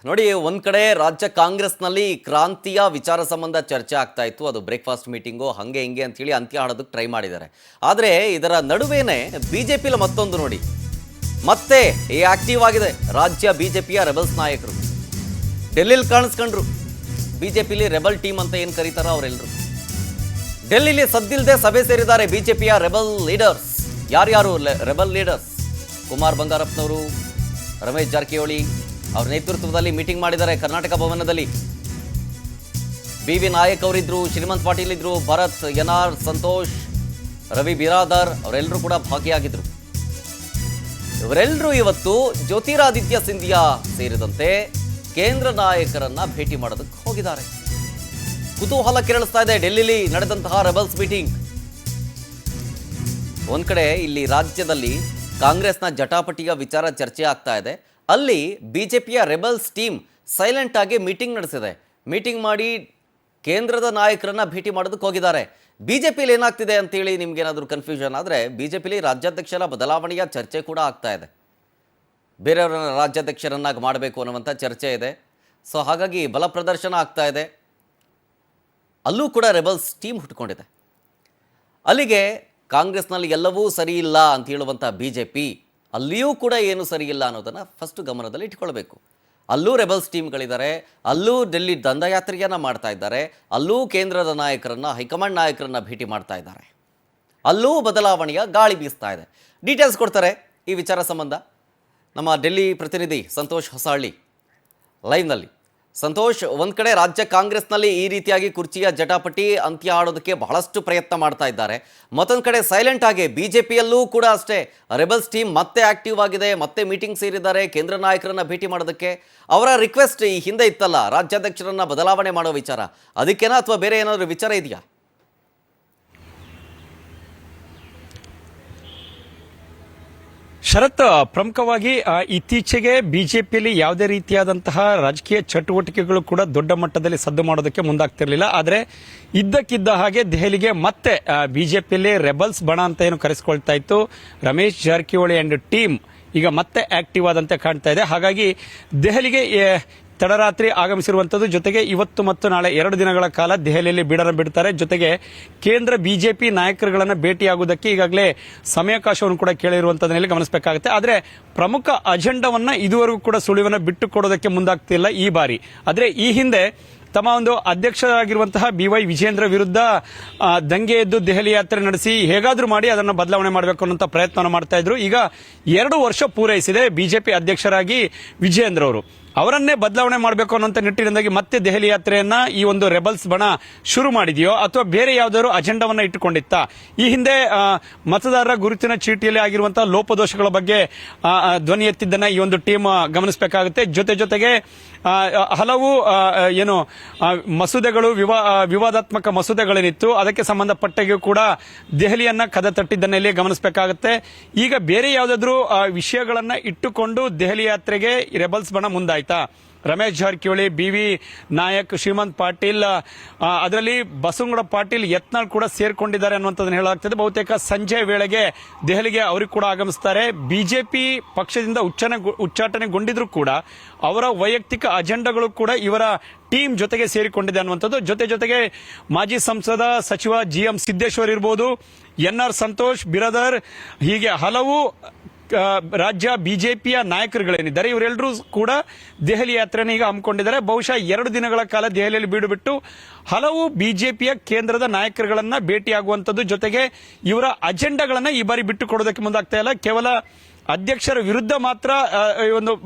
ನೋಡಿ, ಒಂದ್ ಕಡೆ ರಾಜ್ಯ ಕಾಂಗ್ರೆಸ್ನಲ್ಲಿ ಕ್ರಾಂತಿಯ ವಿಚಾರ ಸಂಬಂಧ ಚರ್ಚೆ ಆಗ್ತಾ ಇತ್ತು. ಅದು ಬ್ರೇಕ್ಫಾಸ್ಟ್ ಮೀಟಿಂಗು ಹಂಗೆ ಹಿಂಗೆ ಅಂತ ಹೇಳಿ ಅಂತ್ಯ ಹಾಡೋದಕ್ಕೆ ಟ್ರೈ ಮಾಡಿದ್ದಾರೆ. ಆದರೆ ಇದರ ನಡುವೆನೇ ಬಿಜೆಪಿಲಿ ಮತ್ತೊಂದು ನೋಡಿ, ಮತ್ತೆ ಈ ಆಕ್ಟಿವ್ ಆಗಿದೆ ರಾಜ್ಯ ಬಿಜೆಪಿಯ ರೆಬಲ್ಸ್ ನಾಯಕರು. ಡೆಲ್ಲಿಲಿ ಕಾಣಿಸ್ಕೊಂಡ್ರು. ಬಿಜೆಪಿಲಿ ರೆಬಲ್ ಟೀಮ್ ಅಂತ ಏನು ಕರೀತಾರೋ ಅವರೆಲ್ಲರೂ ಡೆಲ್ಲಿಲಿ ಸದ್ದಿಲ್ಲದೆ ಸಭೆ ಸೇರಿದ್ದಾರೆ. ಬಿಜೆಪಿಯ ರೆಬಲ್ ಲೀಡರ್ಸ್ ಯಾರ್ಯಾರು ರೆಬಲ್ ಲೀಡರ್ಸ್? ಕುಮಾರ್ ಬಂಗಾರಪ್ಪನವರು, ರಮೇಶ್ ಜಾರಕಿಹೊಳಿ ಅವ್ರ ನೇತೃತ್ವದಲ್ಲಿ ಮೀಟಿಂಗ್ ಮಾಡಿದ್ದಾರೆ ಕರ್ನಾಟಕ ಭವನದಲ್ಲಿ. ಬಿ.ವಿ. ನಾಯಕ್ ಅವರಿದ್ರು, ಶ್ರೀಮಂತ್ ಪಾಟೀಲ್ ಇದ್ರು, ಭರತ್ ಎನ್.ಆರ್., ಸಂತೋಷ್, ರವಿ ಬಿರಾದರ್ ಅವರೆಲ್ಲರೂ ಕೂಡ ಭಾಗಿಯಾಗಿದ್ರು. ಇವರೆಲ್ಲರೂ ಇವತ್ತು ಜ್ಯೋತಿರಾದಿತ್ಯ ಸಿಂಧಿಯಾ ಸೇರಿದಂತೆ ಕೇಂದ್ರ ನಾಯಕರನ್ನ ಭೇಟಿ ಮಾಡೋದಕ್ಕೆ ಹೋಗಿದ್ದಾರೆ. ಕುತೂಹಲ ಕೆರಳಿಸ್ತಾ ಇದೆ ಡೆಲ್ಲಿಲಿ ನಡೆದಂತಹ ರೆಬಲ್ಸ್ ಮೀಟಿಂಗ್. ಒಂದ್ ಕಡೆ ಇಲ್ಲಿ ರಾಜ್ಯದಲ್ಲಿ ಕಾಂಗ್ರೆಸ್ನ ಜಟಾಪಟಿಯ ವಿಚಾರ ಚರ್ಚೆ ಆಗ್ತಾ ಇದೆ. ಅಲ್ಲಿ ಬಿಜೆಪಿಯ ರೆಬಲ್ಸ್ ಟೀಮ್ ಸೈಲೆಂಟ್ ಆಗಿ ಮೀಟಿಂಗ್ ನಡೆಸಿದೆ. ಮೀಟಿಂಗ್ ಮಾಡಿ ಕೇಂದ್ರದ ನಾಯಕರನ್ನ ಭೇಟಿ ಮಾಡೋದಕ್ಕೆ ಹೋಗಿದ್ದಾರೆ. ಬಿಜೆಪಿಲಿ ಏನಾಗ್ತಿದೆ ಅಂತೇಳಿ ನಿಮ್ಗೇನಾದರೂ ಕನ್ಫ್ಯೂಷನ್ ಆದರೆ, ಬಿಜೆಪಿಲಿ ರಾಜ್ಯಾಧ್ಯಕ್ಷರ ಬದಲಾವಣೆಯ ಚರ್ಚೆ ಕೂಡ ಆಗ್ತಾ ಇದೆ. ಬೇರೆಯವರನ್ನ ರಾಜ್ಯಾಧ್ಯಕ್ಷರನ್ನಾಗಿ ಮಾಡಬೇಕು ಅನ್ನುವಂಥ ಚರ್ಚೆ ಇದೆ. ಸೊ ಹಾಗಾಗಿ ಬಲ ಪ್ರದರ್ಶನ ಆಗ್ತಾ ಇದೆ. ಅಲ್ಲೂ ಕೂಡ ರೆಬಲ್ಸ್ ಟೀಮ್ ಹುಟ್ಕೊಂಡಿದೆ. ಅಲ್ಲಿಗೆ ಕಾಂಗ್ರೆಸ್ನಲ್ಲಿ ಎಲ್ಲವೂ ಸರಿ ಇಲ್ಲ ಅಂತ ಹೇಳುವಂಥ ಬಿಜೆಪಿ ಅಲ್ಲಿಯೂ ಕೂಡ ಏನು ಸರಿ ಇಲ್ಲ ಅನ್ನೋದನ್ನು ಫಸ್ಟ್ ಗಮನದಲ್ಲಿ ಇಟ್ಕೊಳ್ಬೇಕು. ಅಲ್ಲೂ ರೆಬಲ್ಸ್ ಟೀಮ್ಗಳಿದ್ದಾರೆ, ಅಲ್ಲೂ ಡೆಲ್ಲಿ ದಂಡಯಾತ್ರೆಯನ್ನು ಮಾಡ್ತಾ ಇದ್ದಾರೆ, ಅಲ್ಲೂ ಕೇಂದ್ರದ ನಾಯಕರನ್ನು, ಹೈಕಮಾಂಡ್ ನಾಯಕರನ್ನು ಭೇಟಿ ಮಾಡ್ತಾ ಇದ್ದಾರೆ. ಅಲ್ಲೂ ಬದಲಾವಣೆಯ ಗಾಳಿ ಬೀಸ್ತಾ ಇದೆ. ಡೀಟೇಲ್ಸ್ ಕೊಡ್ತಾರೆ ಈ ವಿಚಾರ ಸಂಬಂಧ ನಮ್ಮ ಡೆಲ್ಲಿ ಪ್ರತಿನಿಧಿ ಸಂತೋಷ್ ಹೊಸಹಳ್ಳಿ ಲೈವ್ನಲ್ಲಿ. ಸಂತೋಷ್, ಒಂದು ಕಡೆ ರಾಜ್ಯ ಕಾಂಗ್ರೆಸ್ನಲ್ಲಿ ಈ ರೀತಿಯಾಗಿ ಕುರ್ಚಿಯ ಜಟಾಪಟಿ ಅಂತ್ಯ ಆಡೋದಕ್ಕೆ ಬಹಳಷ್ಟು ಪ್ರಯತ್ನ ಮಾಡ್ತಾ ಇದ್ದಾರೆ. ಮತ್ತೊಂದು ಕಡೆ ಸೈಲೆಂಟ್ ಆಗಿ ಬಿಜೆಪಿಯಲ್ಲೂ ಕೂಡ ಅಷ್ಟೇ ರೆಬಲ್ಸ್ ಟೀಮ್ ಮತ್ತೆ ಆಕ್ಟಿವ್ ಆಗಿದೆ, ಮತ್ತೆ ಮೀಟಿಂಗ್ ಸೇರಿದ್ದಾರೆ ಕೇಂದ್ರ ನಾಯಕರನ್ನ ಭೇಟಿ ಮಾಡೋದಕ್ಕೆ. ಅವರ ರಿಕ್ವೆಸ್ಟ್ ಈ ಹಿಂದೆ ಇತ್ತಲ್ಲ, ರಾಜ್ಯಾಧ್ಯಕ್ಷರನ್ನ ಬದಲಾವಣೆ ಮಾಡೋ ವಿಚಾರ, ಅದಕ್ಕೇನಾ ಅಥವಾ ಬೇರೆ ಏನಾದರೂ ವಿಚಾರ ಇದೆಯಾ? ಶರತ್, ಪ್ರಮುಖವಾಗಿ ಇತ್ತೀಚೆಗೆ ಬಿಜೆಪಿಯಲ್ಲಿ ಯಾವುದೇ ರೀತಿಯಾದಂತಹ ರಾಜಕೀಯ ಚಟುವಟಿಕೆಗಳು ಕೂಡ ದೊಡ್ಡ ಮಟ್ಟದಲ್ಲಿ ಸದ್ದು ಮಾಡೋದಕ್ಕೆ ಮುಂದಾಗ್ತಿರ್ಲಿಲ್ಲ. ಆದರೆ ಇದ್ದಕ್ಕಿದ್ದ ಹಾಗೆ ದೆಹಲಿಗೆ ಮತ್ತೆ ಬಿಜೆಪಿಯಲ್ಲಿ ರೆಬಲ್ಸ್ ಬಣ ಅಂತ ಏನು ಕರೆಸ್ಕೊಳ್ತಾ ಇತ್ತು ರಮೇಶ್ ಜಾರಕಿಹೊಳಿ ಅಂಡ್ ಟೀಮ್ ಈಗ ಮತ್ತೆ ಆಕ್ಟಿವ್ ಆದಂತೆ ಕಾಣ್ತಾ ಇದೆ. ಹಾಗಾಗಿ ದೆಹಲಿಗೆ ತಡರಾತ್ರಿ ಆಗಮಿಸಿರುವಂತದ್ದು. ಜೊತೆಗೆ ಇವತ್ತು ಮತ್ತು ನಾಳೆ 2 ದಿನಗಳ ಕಾಲ ದೆಹಲಿಯಲ್ಲಿ ಬಿಡ್ತಾರೆ. ಜೊತೆಗೆ ಕೇಂದ್ರ ಬಿಜೆಪಿ ನಾಯಕರುಗಳನ್ನ ಭೇಟಿಯಾಗುವುದಕ್ಕೆ ಈಗಾಗಲೇ ಸಮಯಾವಕಾಶವನ್ನು ಕೂಡ ಕೇಳಿರುವಂತದನ್ನೆಲ್ಲ ಗಮನಿಸಬೇಕಾಗುತ್ತೆ. ಆದರೆ ಪ್ರಮುಖ ಅಜೆಂಡಾವನ್ನ ಇದುವರೆಗೂ ಕೂಡ ಸುಳಿವನ್ನ ಬಿಟ್ಟು ಕೊಡೋದಕ್ಕೆ ಮುಂದಾಗ್ತಿಲ್ಲ ಈ ಬಾರಿ. ಆದರೆ ಈ ಹಿಂದೆ ತಮ್ಮ ಒಂದು ಅಧ್ಯಕ್ಷರಾಗಿರುವಂತಹ ಬಿ.ವೈ. ವಿಜೇಂದ್ರ ವಿರುದ್ಧ ದಂಗೆ ಎದ್ದು ದೆಹಲಿ ಯಾತ್ರೆ ನಡೆಸಿ ಹೇಗಾದ್ರೂ ಮಾಡಿ ಅದನ್ನು ಬದಲಾವಣೆ ಮಾಡಬೇಕು ಅನ್ನೋ ಪ್ರಯತ್ನ ಮಾಡ್ತಾ ಇದ್ರು. ಈಗ 2 ವರ್ಷ ಪೂರೈಸಿದೆ ಬಿಜೆಪಿ ಅಧ್ಯಕ್ಷರಾಗಿ ವಿಜೇಂದ್ರ ಅವರು. ಅವರನ್ನೇ ಬದಲಾವಣೆ ಮಾಡಬೇಕು ಅನ್ನೋ ನಿಟ್ಟಿನಿಂದಾಗಿ ಮತ್ತೆ ದೆಹಲಿ ಯಾತ್ರೆಯನ್ನ ಈ ಒಂದು ರೆಬಲ್ಸ್ ಬಣ ಶುರು ಮಾಡಿದೆಯೋ ಅಥವಾ ಬೇರೆ ಯಾವುದಾದ್ರು ಅಜೆಂಡಾವನ್ನ ಇಟ್ಟುಕೊಂಡಿತ್ತ? ಈ ಹಿಂದೆ ಮತದಾರರ ಗುರುತಿನ ಚೀಟಿಯಲ್ಲಿ ಆಗಿರುವಂತಹ ಲೋಪದೋಷಗಳ ಬಗ್ಗೆ ಧ್ವನಿ ಎತ್ತಿದ್ದನ್ನ ಈ ಒಂದು ಟೀಮ್ ಗಮನಿಸಬೇಕಾಗುತ್ತೆ. ಜೊತೆಗೆ ಹಲವು ಏನು ಮಸೂದೆಗಳು ವಿವಾದಾತ್ಮಕ ಮಸೂದೆಗಳೇನಿತ್ತು ಅದಕ್ಕೆ ಸಂಬಂಧಪಟ್ಟಾಗೂ ಕೂಡ ದೆಹಲಿಯನ್ನ ಕದ ತಟ್ಟಿದ್ದನ್ನಲ್ಲಿ ಗಮನಿಸಬೇಕಾಗುತ್ತೆ. ಈಗ ಬೇರೆ ಯಾವುದಾದ್ರೂ ವಿಷಯಗಳನ್ನ ಇಟ್ಟುಕೊಂಡು ದೆಹಲಿ ಯಾತ್ರೆಗೆ ರೆಬಲ್ಸ್ ಬಣ ಮುಂದಾಯ್ತಾ? ರಮೇಶ್ ಜಾರಕಿಹೊಳಿ, ಬಿ.ವಿ. ನಾಯಕ್, ಶ್ರೀಮಂತ್ ಪಾಟೀಲ್, ಅದರಲ್ಲಿ ಬಸವನಗೌಡ ಪಾಟೀಲ್, ಯತ್ನಾಳ್ ಕೂಡ ಸೇರ್ಕೊಂಡಿದ್ದಾರೆ ಅನ್ನುವಂಥದ್ದನ್ನು ಹೇಳಲಾಗ್ತದೆ. ಬಹುತೇಕ ಸಂಜೆ ವೇಳೆಗೆ ದೆಹಲಿಗೆ ಅವರಿಗೆ ಕೂಡ ಆಗಮಿಸುತ್ತಾರೆ. ಬಿಜೆಪಿ ಪಕ್ಷದಿಂದ ಉಚ್ಚಾಟನೆಗೊಂಡಿದ್ರು ಕೂಡ ಅವರ ವೈಯಕ್ತಿಕ ಅಜೆಂಡಾಗಳು ಕೂಡ ಇವರ ಟೀಮ್ ಜೊತೆಗೆ ಸೇರಿಕೊಂಡಿದೆ ಅನ್ನುವಂಥದ್ದು. ಜೊತೆಗೆ ಮಾಜಿ ಸಂಸದ ಸಚಿವ ಜಿ.ಎಂ. ಸಿದ್ದೇಶ್ವರ್ ಇರಬಹುದು, ಎನ್.ಆರ್. ಸಂತೋಷ್, ಬಿರಾದರ್, ಹೀಗೆ ಹಲವು ರಾಜ್ಯ ಬಿಜೆಪಿಯ ನಾಯಕರುಗಳೇನಿದ್ದಾರೆ ಇವರೆಲ್ಲರೂ ಕೂಡ ದೆಹಲಿ ಯಾತ್ರೆಯನ್ನು ಈಗ ಹಮ್ಮಿಕೊಂಡಿದ್ದಾರೆ. ಬಹುಶಃ 2 ದಿನಗಳ ಕಾಲ ದೆಹಲಿಯಲ್ಲಿ ಬೀಡುಬಿಟ್ಟು ಹಲವು ಬಿಜೆಪಿಯ ಕೇಂದ್ರದ ನಾಯಕರುಗಳನ್ನ ಭೇಟಿಯಾಗುವಂಥದ್ದು. ಜೊತೆಗೆ ಇವರ ಅಜೆಂಡಾಗಳನ್ನ ಈ ಬಾರಿ ಬಿಟ್ಟು ಕೊಡೋದಕ್ಕೆ ಮುಂದಾಗ್ತಾ ಇಲ್ಲ. ಕೇವಲ ಅಧ್ಯಕ್ಷರ ವಿರುದ್ಧ ಮಾತ್ರ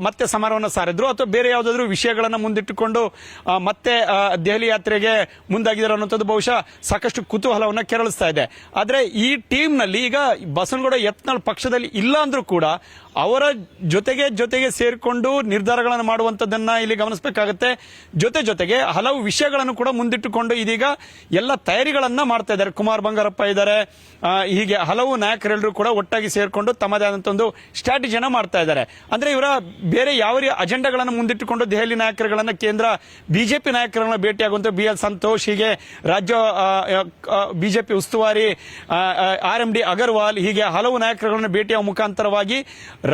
ಮತ್ತೆ ಸಮರವನ್ನು ಸಾರಿದ್ರು ಅಥವಾ ಬೇರೆ ಯಾವುದಾದ್ರೂ ವಿಷಯಗಳನ್ನು ಮುಂದಿಟ್ಟುಕೊಂಡು ಮತ್ತೆ ದೆಹಲಿ ಯಾತ್ರೆಗೆ ಮುಂದಾಗಿದ್ದಾರೆ ಅನ್ನುವಂಥದ್ದು ಬಹುಶಃ ಸಾಕಷ್ಟು ಕುತೂಹಲವನ್ನು ಕೆರಳಿಸ್ತಾ ಇದೆ. ಆದರೆ ಈ ಟೀಮ್ನಲ್ಲಿ ಈಗ ಬಸವನಗೌಡ ಯತ್ನಾಳ್ ಪಕ್ಷದಲ್ಲಿ ಇಲ್ಲ ಅಂದ್ರೂ ಕೂಡ ಅವರ ಜೊತೆಗೆ ಸೇರಿಕೊಂಡು ನಿರ್ಧಾರಗಳನ್ನು ಮಾಡುವಂತದ್ದನ್ನ ಇಲ್ಲಿ ಗಮನಿಸಬೇಕಾಗುತ್ತೆ. ಜೊತೆಗೆ ಹಲವು ವಿಷಯಗಳನ್ನು ಕೂಡ ಮುಂದಿಟ್ಟುಕೊಂಡು ಇದೀಗ ಎಲ್ಲ ತಯಾರಿಗಳನ್ನ ಮಾಡ್ತಾ ಇದ್ದಾರೆ. ಕುಮಾರ್ ಬಂಗಾರಪ್ಪ ಇದ್ದಾರೆ, ಹೀಗೆ ಹಲವು ನಾಯಕರೆಲ್ಲರೂ ಕೂಡ ಒಟ್ಟಾಗಿ ಸೇರಿಕೊಂಡು ತಮ್ಮದೇ ಆದಂತ ಒಂದು ಸ್ಟ್ರಾಟಜಿಯನ್ನ ಮಾಡ್ತಾ ಇದ್ದಾರೆ. ಅಂದ್ರೆ ಇವರ ಬೇರೆ ಯಾವ ಅಜೆಂಡಾಗಳನ್ನು ಮುಂದಿಟ್ಟುಕೊಂಡು ದೆಹಲಿ ನಾಯಕರುಗಳನ್ನ, ಕೇಂದ್ರ ಬಿಜೆಪಿ ನಾಯಕರನ್ನ ಭೇಟಿಯಾಗುವಂತ ಬಿ.ಎಲ್. ಸಂತೋಷ್, ಹೀಗೆ ರಾಜ್ಯ ಬಿಜೆಪಿ ಉಸ್ತುವಾರಿ RMD ಅಗರ್ವಾಲ್, ಹೀಗೆ ಹಲವು ನಾಯಕರುಗಳನ್ನು ಭೇಟಿಯ ಮುಖಾಂತರವಾಗಿ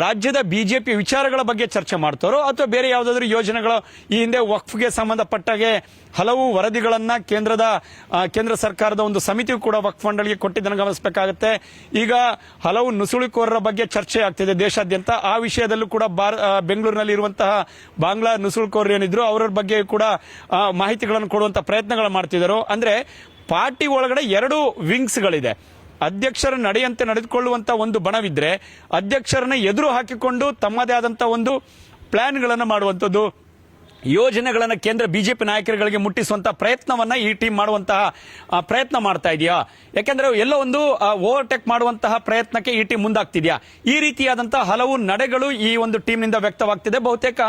ರಾಜ್ಯದ ಬಿಜೆಪಿ ವಿಚಾರಗಳ ಬಗ್ಗೆ ಚರ್ಚೆ ಮಾಡ್ತಾರೋ ಅಥವಾ ಬೇರೆ ಯಾವುದಾದ್ರೂ ಯೋಜನೆಗಳು, ಈ ಹಿಂದೆ ವಕ್ಫ್ಗೆ ಸಂಬಂಧಪಟ್ಟಾಗೆ ಹಲವು ವರದಿಗಳನ್ನ ಕೇಂದ್ರ ಸರ್ಕಾರದ ಒಂದು ಸಮಿತಿಯು ಕೂಡ ವಕ್ಫ್ ಮಂಡಳಿಗೆ ಕೊಟ್ಟಿದ್ದನ್ನು ಗಮನಿಸಬೇಕಾಗುತ್ತೆ. ಈಗ ಹಲವು ನುಸುಳುಕೋರರ ಬಗ್ಗೆ ಚರ್ಚೆ ಆಗ್ತಿದೆ ದೇಶಾದ್ಯಂತ. ಆ ವಿಷಯದಲ್ಲೂ ಕೂಡ ಬೆಂಗಳೂರಿನಲ್ಲಿ ಇರುವಂತಹ ಬಾಂಗ್ಲಾ ನುಸುಳುಕೋರರು ಏನಿದ್ರು ಅವರ ಬಗ್ಗೆ ಕೂಡ ಮಾಹಿತಿಗಳನ್ನು ಕೊಡುವಂತ ಪ್ರಯತ್ನಗಳು ಮಾಡ್ತಿದ್ದಾರೆ. ಅಂದ್ರೆ ಪಾರ್ಟಿ ಒಳಗಡೆ ಎರಡು ವಿಂಗ್ಸ್ಗಳಿದೆ. ಅಧ್ಯಕ್ಷರ ನಡೆಯಂತೆ ನಡೆದುಕೊಳ್ಳುವಂತ ಒಂದು ಬಣವಿದ್ರೆ, ಅಧ್ಯಕ್ಷರನ್ನ ಎದುರು ಹಾಕಿಕೊಂಡು ತಮ್ಮದೇ ಆದಂತಹ ಒಂದು ಪ್ಲಾನ್ಗಳನ್ನು ಮಾಡುವಂಥದ್ದು, ಯೋಜನೆಗಳನ್ನು ಕೇಂದ್ರ ಬಿಜೆಪಿ ನಾಯಕರುಗಳಿಗೆ ಮುಟ್ಟಿಸುವಂತಹ ಪ್ರಯತ್ನವನ್ನ ಈ ಟೀಮ್ ಮಾಡುವಂತಹ ಪ್ರಯತ್ನ ಮಾಡ್ತಾ ಇದೆಯಾ? ಯಾಕೆಂದ್ರೆ ಎಲ್ಲೋ ಒಂದು ಓವರ್ಟೇಕ್ ಮಾಡುವಂತಹ ಪ್ರಯತ್ನಕ್ಕೆ ಈ ಟೀಮ್ ಮುಂದಾಗ್ತಿದೆಯಾ? ಈ ರೀತಿಯಾದಂತಹ ಹಲವು ನಡೆಗಳು ಈ ಒಂದು ಟೀಮ್ ನಿಂದ ವ್ಯಕ್ತವಾಗ್ತಿದೆ. ಬಹುತೇಕ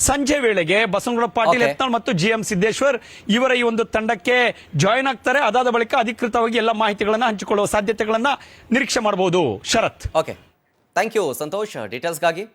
ಸಂಜೆ ವೇಳೆಗೆ ಬಸವನಗೌಡ ಪಾಟೀಲ್ ಯತ್ನಾಳ್ ಮತ್ತು GM ಸಿದ್ದೇಶ್ವರ್ ಇವರ ಈ ಒಂದು ತಂಡಕ್ಕೆ ಜಾಯಿನ್ ಆಗ್ತಾರೆ. ಅದಾದ ಬಳಿಕ ಅಧಿಕೃತವಾಗಿ ಎಲ್ಲ ಮಾಹಿತಿಗಳನ್ನ ಹಂಚಿಕೊಳ್ಳುವ ಸಾಧ್ಯತೆಗಳನ್ನ ನಿರೀಕ್ಷೆ ಮಾಡಬಹುದು. Sharath. Okay, thank you Santosh ಡೀಟೇಲ್ಸ್ಗಾಗಿ.